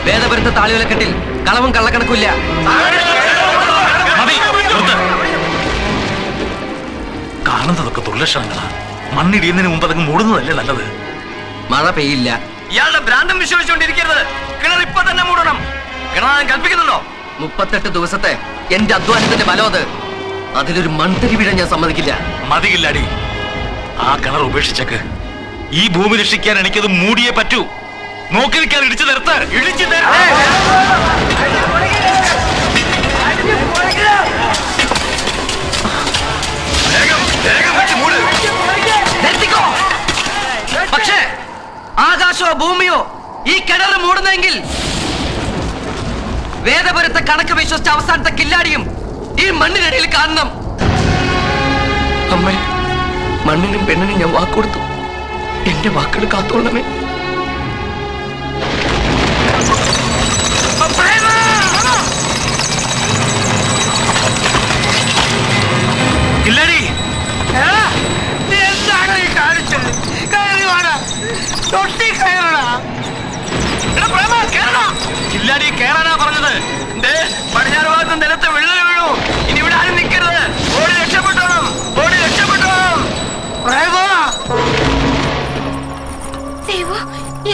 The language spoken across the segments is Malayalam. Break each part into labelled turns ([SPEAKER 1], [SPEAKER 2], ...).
[SPEAKER 1] വേദപുരത്തെ താളിവിലക്കെട്ടിൽ കളവും കള്ളക്കണക്കില്ല.
[SPEAKER 2] കാണുന്നതൊക്കെ ദുർലക്ഷണങ്ങളാ. മണ്ണിടിയുന്നതിന് മുമ്പ് അതങ്ങ് മൂടുന്നതല്ലേ നല്ലത്.
[SPEAKER 1] മഴ പെയ്യില്ല.
[SPEAKER 3] ഇയാളുടെ ഭ്രാന്തം വിശ്വസിച്ചുകൊണ്ടിരിക്കരുത്. കിണർ ഇപ്പൊ തന്നെ മൂടണം. കിണറാൻ കൽപ്പിക്കുന്നുണ്ടോ?
[SPEAKER 1] 38 ദിവസത്തെ എന്റെ അധ്വാനത്തിന്റെ ബലം അത്. അതിലൊരു മൺതരി വീഴാൻ ഞാൻ സമ്മതിക്കില്ല.
[SPEAKER 2] മതിയില്ലാടി, ആ കിണർ ഉപേക്ഷിച്ചേക്ക്. ഈ ഭൂമി രക്ഷിക്കാൻ എനിക്കത് മൂടിയേ പറ്റൂ. നോക്കി നിൽക്കാൻ ഇടിച്ചു നിർത്ത്. ഇടിച്ചു
[SPEAKER 1] പക്ഷേ ആകാശമോ ഭൂമിയോ ഈ കിണർ മൂടുന്നെങ്കിൽ വേദപുരത്തെ കണക്ക് വിശ്വസിച്ച അവസാനത്തെ കില്ലാടിയും ഈ മണ്ണിനടിയിൽ കാണണം. അമ്മേ, മണ്ണിനും പെണ്ണിനും ഞാൻ വാക്കുകൊടുത്തു. എന്റെ വാക്കുകൾ കാത്തോളണമേ.
[SPEAKER 2] കില്ലാടി,
[SPEAKER 3] എന്താണ് ഈ കാണിച്ചത്? കയറി വാടാ, തൊട്ടി കയറടാ.
[SPEAKER 2] കില്ലാടി കേറാനാ പറഞ്ഞത്.
[SPEAKER 3] പടിഞ്ഞാറ് ഭാഗത്ത് നിലത്ത് വിള്ളൽ വീണു. ഇനി ഇവിടെ ആരും നിൽക്കരുത്. ഓടി രക്ഷപ്പെട്ടോണം, ഓടി രക്ഷപ്പെട്ടോണം.
[SPEAKER 4] ദൈവോ,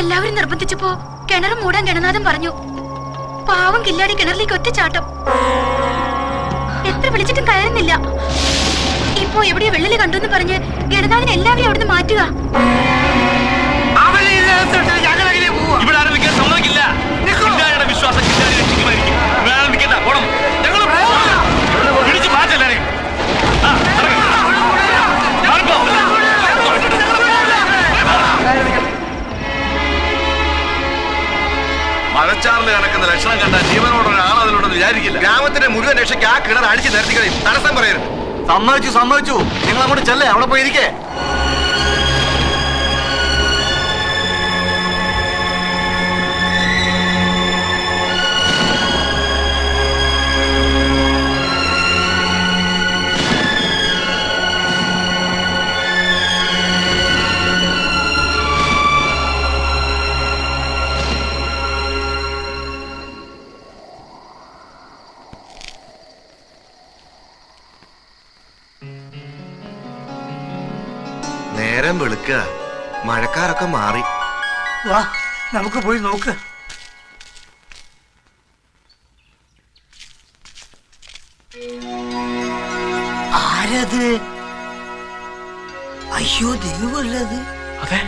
[SPEAKER 4] എല്ലാവരും നിർബന്ധിച്ചപ്പോ കിണർ മൂടാൻ ഗണനാഥൻ പറഞ്ഞു. പാവം കില്ലാടി കിണറിലേക്ക് ഒറ്റ ചാട്ടം. എത്ര വിളിച്ചിട്ടും കയറുന്നില്ല. ഇപ്പോ എവിടെയോ വെള്ളല് കണ്ടെന്ന് പറഞ്ഞ് ഗണനാഥൻ എല്ലാവരും അവിടുന്ന് മാറ്റുക.
[SPEAKER 2] ഇവിടെ ആരും നിൽക്കാൻ സമ്മതിക്കില്ല. കില്ലാടിയുടെ വിശ്വാസം കില്ലാടി രക്ഷിക്കുമായിരിക്കും. നിൽക്കണ്ട, പോണം. ഞങ്ങൾ ഇടിച്ച് മാറ്റല്ലേ.
[SPEAKER 3] മഴച്ചാറിൽ നടക്കുന്ന ലക്ഷണം കണ്ട ജീവനോടൊരു ആളതിലുണ്ടെന്ന് വിചാരിക്കില്ല. ഗ്രാമത്തിന്റെ മുഴുവൻ രക്ഷയ്ക്ക് ആ കിണർ അടിച്ചു നിർത്തിക്കളയും. തടസ്സം പറയരുത്. സമ്മതിച്ചു. നിങ്ങൾ അങ്ങോട്ട് ചെല്ലേ, അവിടെ പോയിരിക്കേ. നേരം വെളുക്കുക, മഴക്കാരൊക്കെ മാറി.
[SPEAKER 5] വാ, നമുക്ക് പോയി നോക്ക്. ആരത്? അയ്യോ, ദൈവമല്ലത്.
[SPEAKER 2] അതെ,